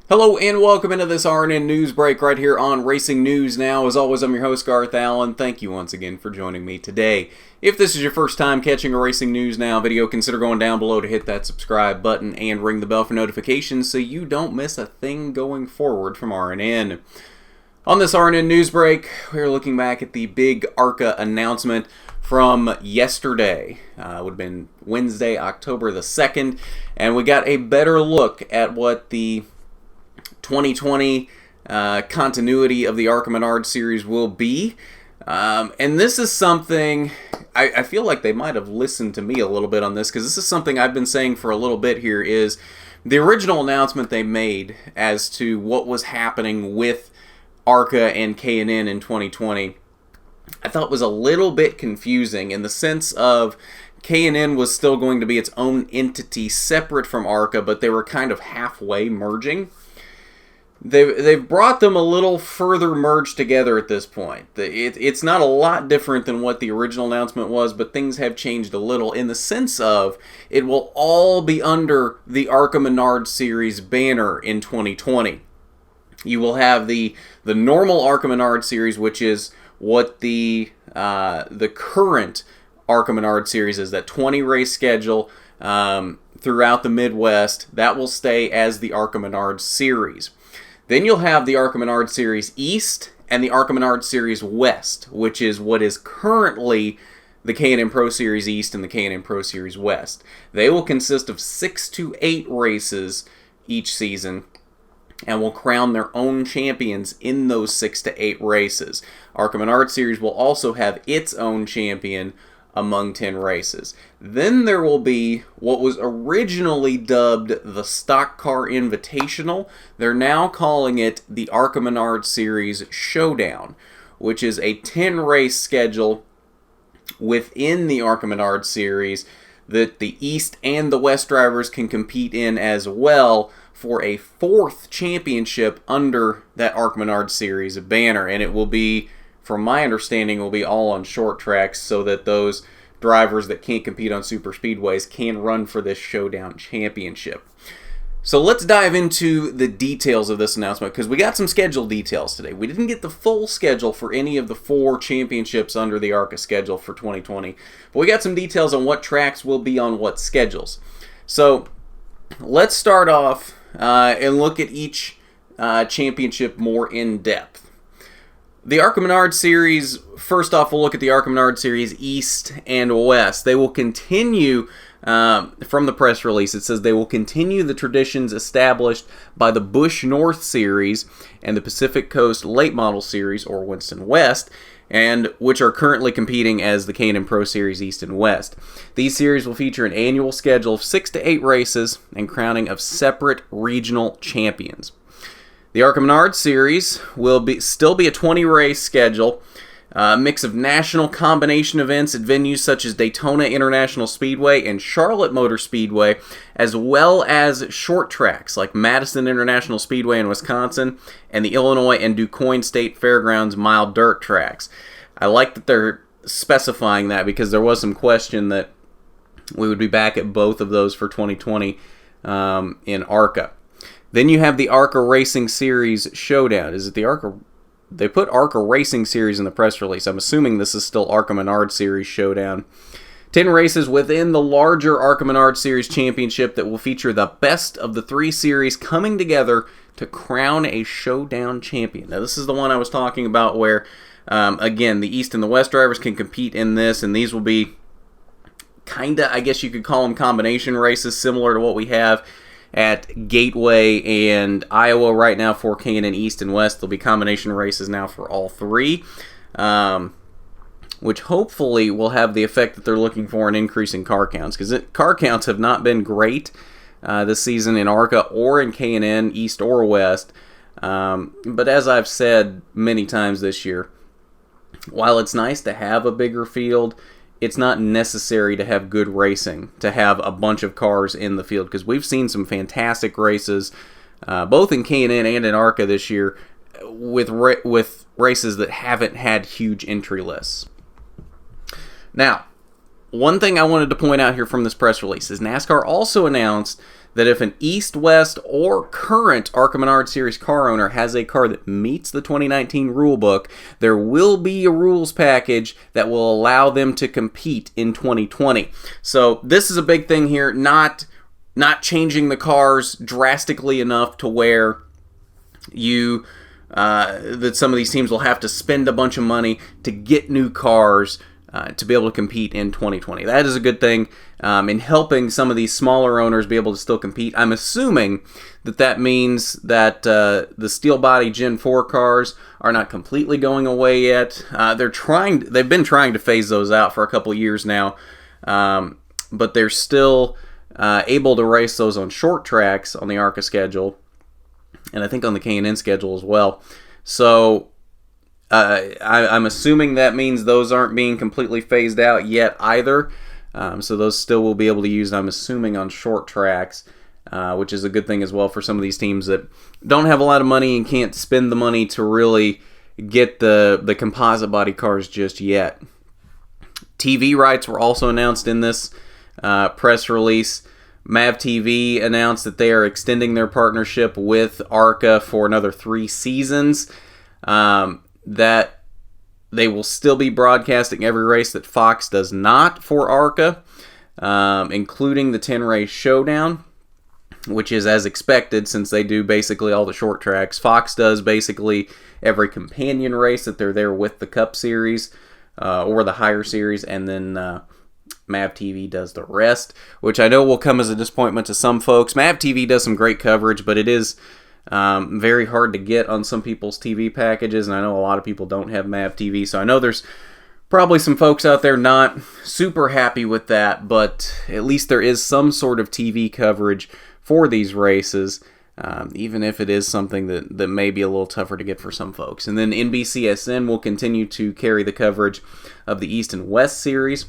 Hello and welcome into this RNN news break right here on Racing News Now. As always, I'm your host, Garth Allen. Thank you once again for joining me today. If this is your first time catching a Racing News Now video, consider going down below to hit that subscribe button and ring the bell for notifications so you don't miss a thing going forward from RNN. On this RNN news break, we're looking back at the big ARCA announcement from yesterday. It would have been Wednesday, October the 2nd, and we got a better look at what the 2020 continuity of the ARCA Menards Series will be. And this is something, I feel like they might have listened to me a little bit on this, because this is something I've been saying for a little bit here, is the original announcement they made as to what was happening with ARCA and K&N in 2020, I thought was a little bit confusing in the sense of K&N was still going to be its own entity separate from ARCA, but they were kind of halfway merging. They've brought them a little further merged together at this point. It's not a lot different than what the original announcement was, but things have changed a little in the sense of it will all be under the ARCA Menards Series banner in 2020. You will have the normal ARCA Menards Series, which is what the current ARCA Menards Series is, that 20 race schedule throughout the Midwest. That will stay as the ARCA Menards Series. Then you'll have the ARCA Menards Series East and the ARCA Menards Series West, which is what is currently the K&N Pro Series East and the K&N Pro Series West. They will consist of 6 to 8 races each season and will crown their own champions in those 6 to 8 races. ARCA Menards Series will also have its own champion among 10 races. Then there will be what was originally dubbed the Stock Car Invitational. They're now calling it the ARCA Menards Series Showdown, which is a 10-race schedule within the ARCA Menards Series that the East and the West drivers can compete in as well for a 4th championship under that ARCA Menards Series banner. And it will be, from my understanding, will be all on short tracks so that those drivers that can't compete on super speedways can run for this showdown championship. So let's dive into the details of this announcement, because we got some schedule details today. We didn't get the full schedule for any of the 4 championships under the ARCA schedule for 2020, but we got some details on what tracks will be on what schedules. So let's start off and look at each championship more in depth. The ARCA Menards Series, first off, we'll look at the ARCA Menards Series East and West. They will continue, from the press release, it says they will continue the traditions established by the Busch North Series and the Pacific Coast Late Model Series, or Winston West, and which are currently competing as the K&N Pro Series East and West. These series will feature an annual schedule of 6 to 8 races and crowning of separate regional champions. The ARCA Menards Series will still be a 20-race schedule, a mix of national combination events at venues such as Daytona International Speedway and Charlotte Motor Speedway, as well as short tracks like Madison International Speedway in Wisconsin and the Illinois and DuQuoin State Fairgrounds mile dirt tracks. I like that they're specifying that, because there was some question that we would be back at both of those for 2020 in ARCA. Then you have the ARCA Racing Series Showdown. Is it the ARCA? They put ARCA Racing Series in the press release. I'm assuming this is still ARCA Menards Series Showdown. 10 races within the larger ARCA Menards Series Championship that will feature the best of the 3 series coming together to crown a showdown champion. Now, this is the one I was talking about where, again, the East and the West drivers can compete in this, and these will be kinda, I guess you could call them combination races, similar to what we have at Gateway and Iowa right now for K&N East and West. There'll be combination races now for all 3, which hopefully will have the effect that they're looking for in increasing car counts, because car counts have not been great this season in ARCA or in K&N East or West. But as I've said many times this year, while it's nice to have a bigger field, it's not necessary to have good racing, to have a bunch of cars in the field, because we've seen some fantastic races, both in K&N and in ARCA this year, with races that haven't had huge entry lists. Now, one thing I wanted to point out here from this press release is NASCAR also announced that if an East, West, or current ARCA Menards Series car owner has a car that meets the 2019 rulebook, there will be a rules package that will allow them to compete in 2020. So this is a big thing here, not changing the cars drastically enough to where that some of these teams will have to spend a bunch of money to get new cars to be able to compete in 2020. That is a good thing in helping some of these smaller owners be able to still compete. I'm assuming that means that the steel body Gen 4 cars are not completely going away yet. They've been trying to phase those out for a couple years now, but they're still able to race those on short tracks on the ARCA schedule, and I think on the K&N schedule as well. So I'm assuming that means those aren't being completely phased out yet either. So those still will be able to use, I'm assuming, on short tracks, which is a good thing as well for some of these teams that don't have a lot of money and can't spend the money to really get the composite body cars just yet. TV rights were also announced in this press release. MAV TV announced that they are extending their partnership with ARCA for another 3 seasons. That they will still be broadcasting every race that Fox does not for ARCA, including the 10-race showdown, which is as expected since they do basically all the short tracks. Fox does basically every companion race that they're there with the Cup Series or the higher series, and then MAV TV does the rest, which I know will come as a disappointment to some folks. MAV TV does some great coverage, but it is very hard to get on some people's TV packages, and I know a lot of people don't have MAV TV, so I know there's probably some folks out there not super happy with that, but at least there is some sort of TV coverage for these races, even if it is something that may be a little tougher to get for some folks. And then NBCSN will continue to carry the coverage of the East and West Series.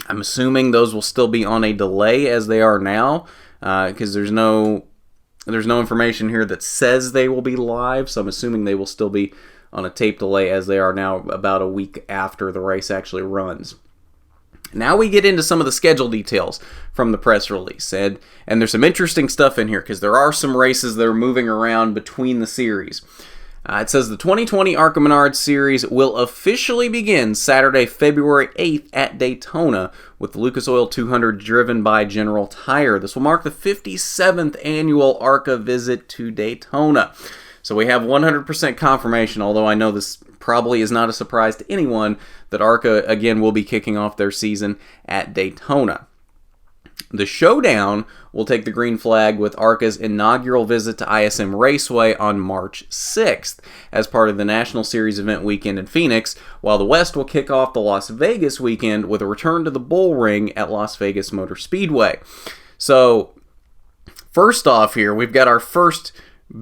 I'm assuming those will still be on a delay as they are now, because there's no information here that says they will be live, so I'm assuming they will still be on a tape delay as they are now, about a week after the race actually runs. Now we get into some of the schedule details from the press release, and there's some interesting stuff in here because there are some races that are moving around between the series. It says the 2020 ARCA Menards Series will officially begin Saturday, February 8th at Daytona with the Lucas Oil 200 driven by General Tire. This will mark the 57th annual ARCA visit to Daytona. So we have 100% confirmation, although I know this probably is not a surprise to anyone, that ARCA again will be kicking off their season at Daytona. The Showdown will take the green flag with ARCA's inaugural visit to ISM Raceway on March 6th as part of the National Series event weekend in Phoenix, while the West will kick off the Las Vegas weekend with a return to the Bull Ring at Las Vegas Motor Speedway. So, first off here, we've got our first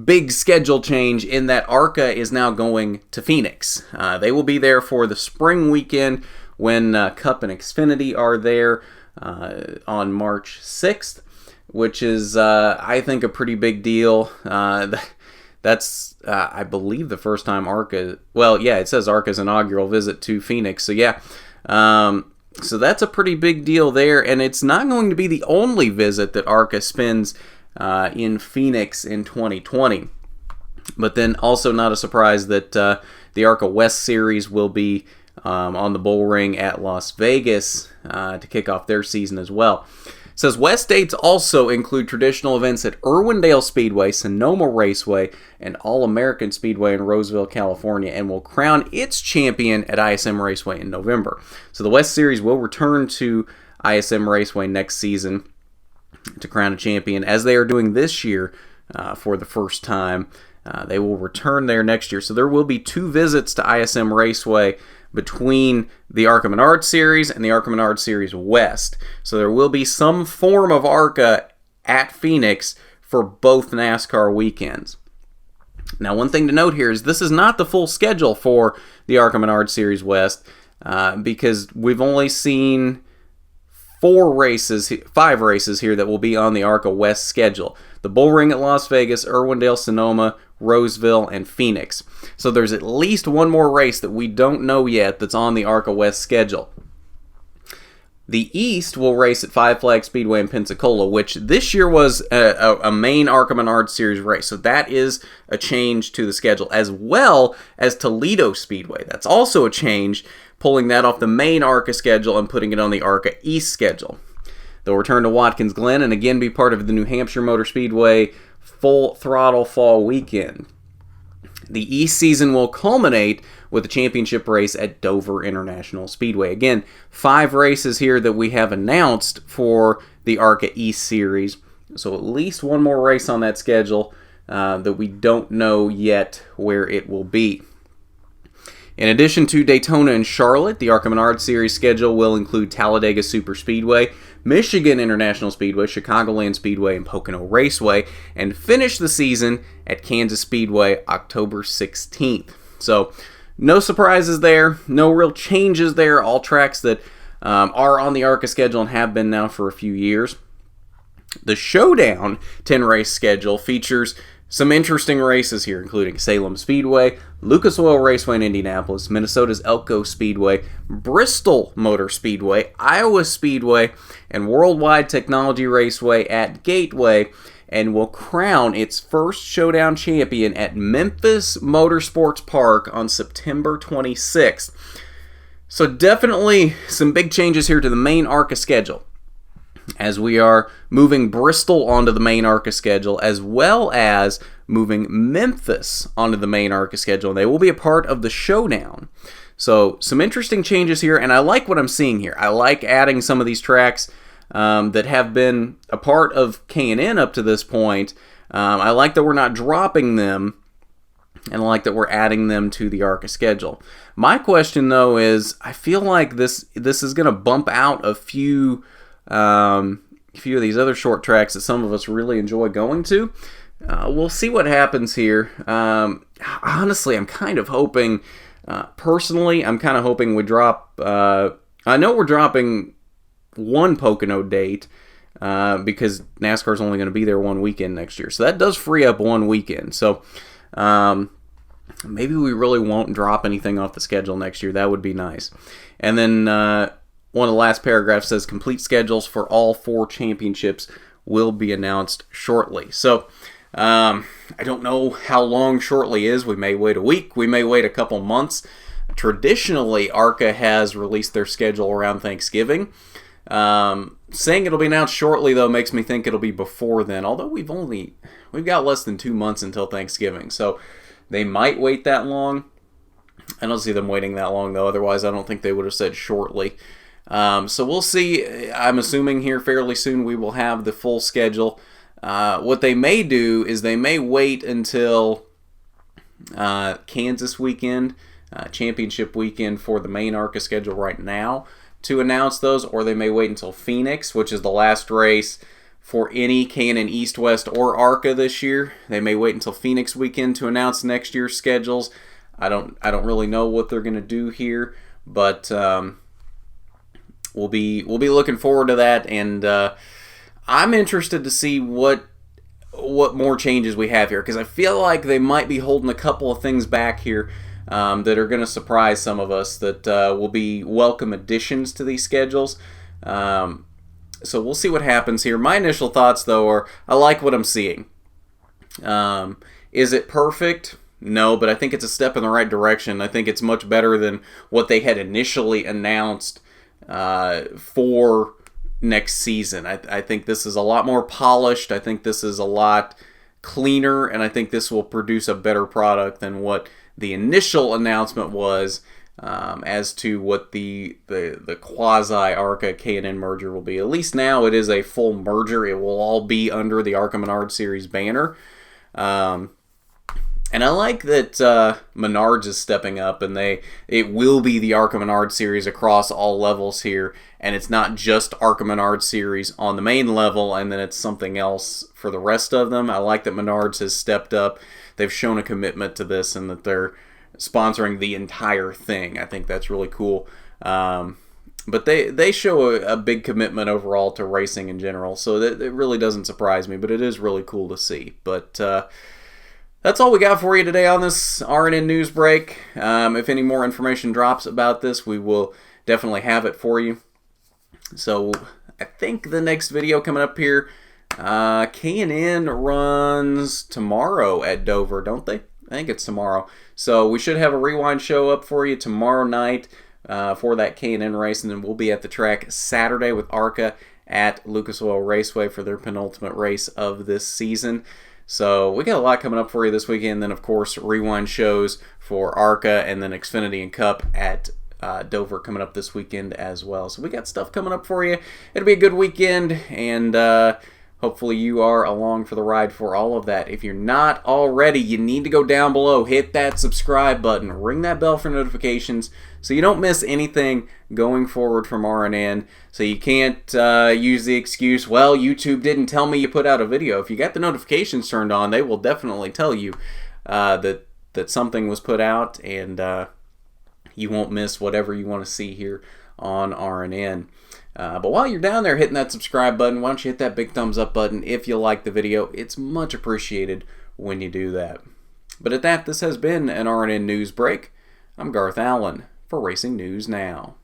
big schedule change in that ARCA is now going to Phoenix. They will be there for the spring weekend when Cup and Xfinity are there on March 6th, which is, I think, a pretty big deal. That's, I believe, the first time ARCA, well, yeah, it says ARCA's inaugural visit to Phoenix, so yeah. So that's a pretty big deal there, and it's not going to be the only visit that ARCA spends in Phoenix in 2020. But then also not a surprise that the ARCA West Series will be on the Bull Ring at Las Vegas to kick off their season as well. It says West dates also include traditional events at Irwindale Speedway, Sonoma Raceway, and All-American Speedway in Roseville, California, and will crown its champion at ISM Raceway in November. So the West Series will return to ISM Raceway next season to crown a champion, as they are doing this year for the first time. They will return there next year. So there will be 2 visits to ISM Raceway between the ARCA Menards Series and the ARCA Menards Series West. So there will be some form of ARCA at Phoenix for both NASCAR weekends. Now, one thing to note here is this is not the full schedule for the ARCA Menards Series West because we've only seen 5 races here that will be on the ARCA West schedule. The Bull Ring at Las Vegas, Irwindale, Sonoma, Roseville, and Phoenix. So there's at least one more race that we don't know yet that's on the ARCA West schedule. The East will race at Five Flags Speedway in Pensacola, which this year was a main ARCA Menards Series race. So that is a change to the schedule, as well as Toledo Speedway. That's also a change, pulling that off the main ARCA schedule and putting it on the ARCA East schedule. They'll return to Watkins Glen and again be part of the New Hampshire Motor Speedway Full Throttle Fall Weekend. The East season will culminate with a championship race at Dover International Speedway. Again, 5 races here that we have announced for the ARCA East Series. So at least one more race on that schedule that we don't know yet where it will be. In addition to Daytona and Charlotte, the ARCA Menards Series schedule will include Talladega Superspeedway, Michigan International Speedway, Chicagoland Speedway, and Pocono Raceway, and finish the season at Kansas Speedway October 16th. So, no surprises there, no real changes there, all tracks that are on the ARCA schedule and have been now for a few years. The Showdown 10-race schedule features some interesting races here, including Salem Speedway, Lucas Oil Raceway in Indianapolis, Minnesota's Elko Speedway, Bristol Motor Speedway, Iowa Speedway, and Worldwide Technology Raceway at Gateway, and will crown its first Showdown champion at Memphis Motorsports Park on September 26th. So definitely some big changes here to the main ARCA schedule, as we are moving Bristol onto the main ARCA schedule, as well as moving Memphis onto the main ARCA schedule, and they will be a part of the Showdown. So some interesting changes here, and I like what I'm seeing here. I like adding some of these tracks that have been a part of K&N up to this point. I like that we're not dropping them, and I like that we're adding them to the ARCA schedule. My question, though, is I feel like this is going to bump out a few of these other short tracks that some of us really enjoy going to. We'll see what happens here. Honestly, I'm kind of hoping, personally, I'm kind of hoping we drop, I know we're dropping one Pocono date because NASCAR's only going to be there one weekend next year. So that does free up one weekend. So maybe we really won't drop anything off the schedule next year. That would be nice. And then one of the last paragraphs says complete schedules for all 4 championships will be announced shortly. So I don't know how long shortly is. We may wait a week. We may wait a couple months. Traditionally, ARCA has released their schedule around Thanksgiving. Saying it'll be announced shortly, though, makes me think it'll be before then. Although we've got less than 2 months until Thanksgiving, so they might wait that long. I don't see them waiting that long, though. Otherwise, I don't think they would have said shortly. So we'll see. I'm assuming here fairly soon we will have the full schedule. What they may do is they may wait until Kansas weekend, championship weekend for the main ARCA schedule right now to announce those, or they may wait until Phoenix, which is the last race for any K&N East, West, or ARCA this year. They may wait until Phoenix weekend to announce next year's schedules. I don't really know what they're going to do here, but we'll be looking forward to that, and I'm interested to see what more changes we have here, because I feel like they might be holding a couple of things back here that are going to surprise some of us, that will be welcome additions to these schedules. So we'll see what happens here. My initial thoughts, though, are I like what I'm seeing. Is it perfect? No, but I think it's a step in the right direction. I think it's much better than what they had initially announced for next season. I think this is a lot more polished. I think this is a lot cleaner, and I think this will produce a better product than what the initial announcement was as to what the quasi-ARCA K&N merger will be. At least now it is a full merger. It will all be under the ARCA Menards Series banner. And I like that Menards is stepping up, and it will be the ARCA Menards Series across all levels here, and it's not just ARCA Menards Series on the main level, and then it's something else for the rest of them. I like that Menards has stepped up. They've shown a commitment to this, and that they're sponsoring the entire thing. I think that's really cool. But they show a big commitment overall to racing in general, so that it really doesn't surprise me, but it is really cool to see. But that's all we got for you today on this RNN news break. If any more information drops about this, we will definitely have it for you. So I think the next video coming up here, K&N runs tomorrow at Dover, don't they? I think it's tomorrow. So we should have a rewind show up for you tomorrow night for that K&N race, and then we'll be at the track Saturday with ARCA at Lucas Oil Raceway for their penultimate race of this season. So we got a lot coming up for you this weekend. Then, of course, rewind shows for ARCA and then Xfinity and Cup at Dover coming up this weekend as well. So we got stuff coming up for you. It'll be a good weekend, and hopefully you are along for the ride for all of that. If you're not already, you need to go down below, hit that subscribe button, ring that bell for notifications so you don't miss anything going forward from RNN. So you can't use the excuse, well, YouTube didn't tell me you put out a video. If you got the notifications turned on, they will definitely tell you that something was put out, and you won't miss whatever you want to see here on RNN. But while you're down there hitting that subscribe button, why don't you hit that big thumbs up button if you like the video. It's much appreciated when you do that. But at that, this has been an RNN News Break. I'm Garth Allen for Racing News Now.